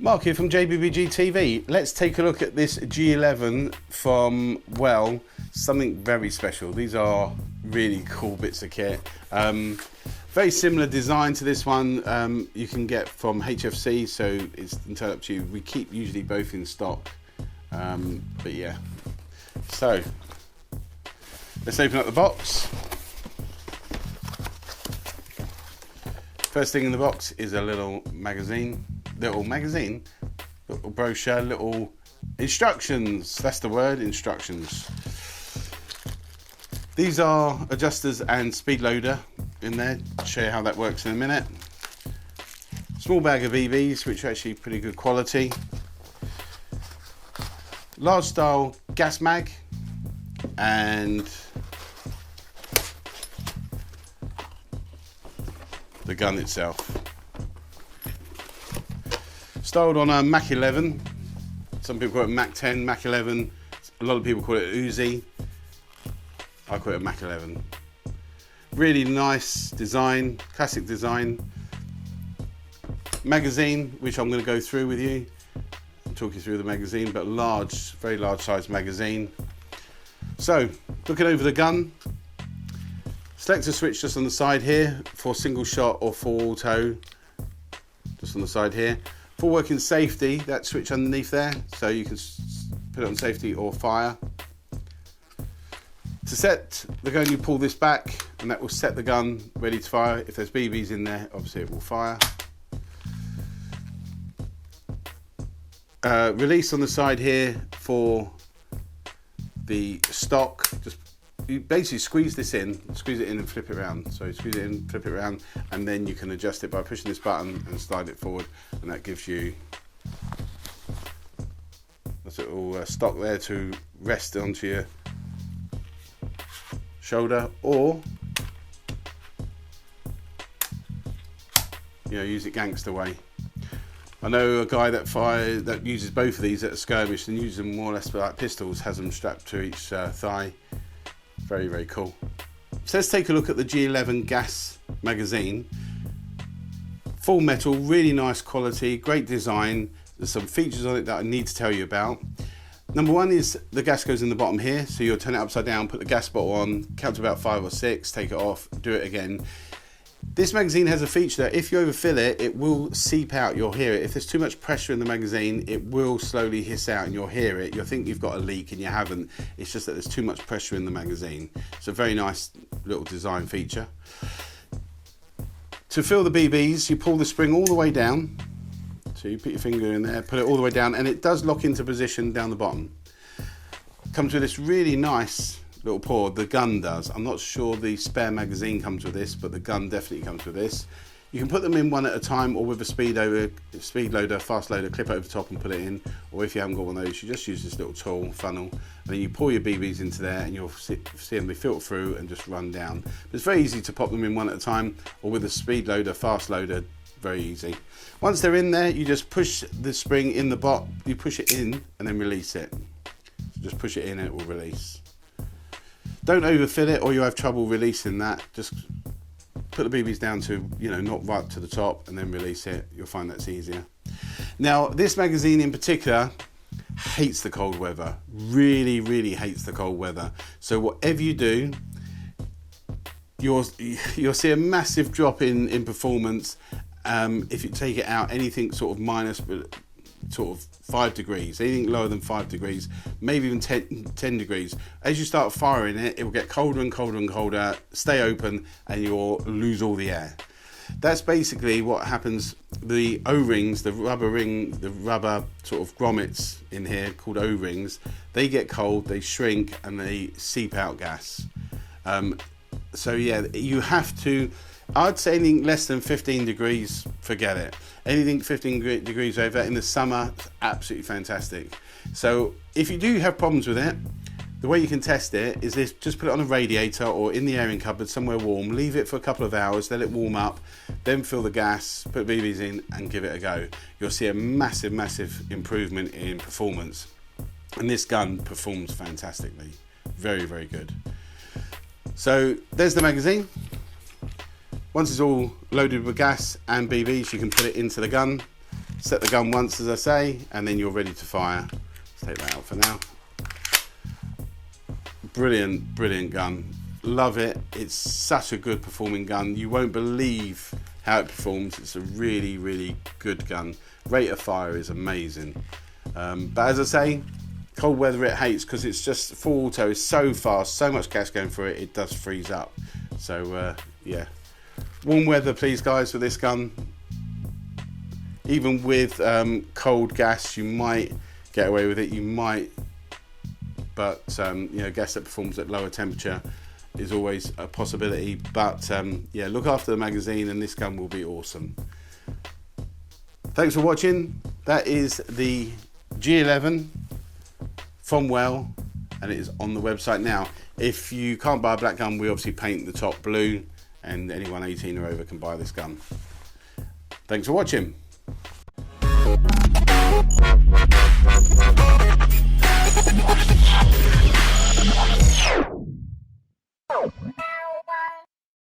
Mark here from JBBG-TV. Let's take a look at this G11 from, well, something very special. These are really cool bits of kit. Very similar design to this one you can get from HFC, so it's entirely up to you. We keep usually both in stock, but yeah. So, let's open up the box. First thing in the box is a little magazine. Little brochure, little instructions. That's the word, instructions. These are adjusters and speed loader in there. I'll show you how that works in a minute. Small bag of BBs, which are actually pretty good quality. Large style gas mag, and the gun itself. Styled on a MAC11. Some people call it MAC10, MAC11. A lot of people call it Uzi. I call it a MAC11. Really nice design, classic design. Magazine, which I'm going to go through with you. I'll talk you through the magazine, but large, very large size magazine. So, looking over the gun. Selector switch just on the side here for single shot or full auto. Just on the side here. For working safety, that switch underneath there, so you can put it on safety or fire. To set the gun, you pull this back and that will set the gun ready to fire. If there's BBs in there, obviously it will fire. Release on the side here for the stock. Just you basically squeeze it in and flip it around. So squeeze it in, flip it around, and then you can adjust it by pushing this button and slide it forward, and that gives you a little stock there to rest onto your shoulder, or use it gangster way. I know a guy that uses both of these at a skirmish and uses them more or less like pistols, has them strapped to each thigh. Very, very cool. So let's take a look at the G11 Gas Magazine. Full metal, really nice quality, great design. There's some features on it that I need to tell you about. Number one is the gas goes in the bottom here, so you'll turn it upside down, put the gas bottle on, count to about 5 or 6, take it off, do it again. This magazine has a feature that if you overfill it, it will seep out, you'll hear it. If there's too much pressure in the magazine, it will slowly hiss out and you'll hear it. You'll think you've got a leak and you haven't. It's just that there's too much pressure in the magazine. It's a very nice little design feature. To fill the BBs, you pull the spring all the way down. So you put your finger in there, put it all the way down, and it does lock into position down the bottom. Comes with this really nice little port. The gun does. I'm not sure the spare magazine comes with this, but the gun definitely comes with this. You can put them in one at a time, or with a speed loader, fast loader, clip over the top and put it in. Or if you haven't got one of those, you just use this little tool, funnel, and then you pour your BBs into there, and you'll see them be filtered through and just run down. But it's very easy to pop them in one at a time, or with a speed loader, fast loader, very easy. Once they're in there, you just push the spring in the bot. You push it in and then release it. So just push it in and it will release. Don't overfill it or you'll have trouble releasing that. Just put the BBs down to, not right to the top and then release it. You'll find that's easier. Now, this magazine in particular hates the cold weather. Really, really hates the cold weather. So whatever you do, you'll see a massive drop in performance if you take it out anything sort of minus sort of 5 degrees, anything lower than 5 degrees, maybe even 10 degrees. As you start firing it, it will get colder and colder and colder, stay open, and you'll lose all the air. That's basically what happens. The O-rings, the rubber sort of grommets in here called O-rings, they get cold, they shrink, and they seep out gas. So yeah, you have to, I'd say anything less than 15 degrees, forget it. Anything 15 degrees over in the summer, it's absolutely fantastic. So if you do have problems with it, the way you can test it is this: just put it on a radiator or in the airing cupboard somewhere warm, leave it for a couple of hours, let it warm up, then fill the gas, put BBs in and give it a go. You'll see a massive, massive improvement in performance. And this gun performs fantastically. Very, very good. So there's the magazine. Once it's all loaded with gas and BBs, you can put it into the gun. Set the gun once, as I say, and then you're ready to fire. Let's take that out for now. Brilliant, brilliant gun. Love it. It's such a good performing gun. You won't believe how it performs. It's a really, really good gun. Rate of fire is amazing. But as I say, cold weather it hates, because it's just full auto is so fast, so much gas going through it, it does freeze up. So yeah, warm weather please guys for this gun. Even with cold gas, you might get away with it, you might, but you know, gas that performs at lower temperature is always a possibility. But yeah, look after the magazine and this gun will be awesome. Thanks for watching. That is the G11 from Well, and it is on the website now. If you can't buy a black gun, we obviously paint the top blue, and anyone 18 or over can buy this gun. Thanks for watching. Watch the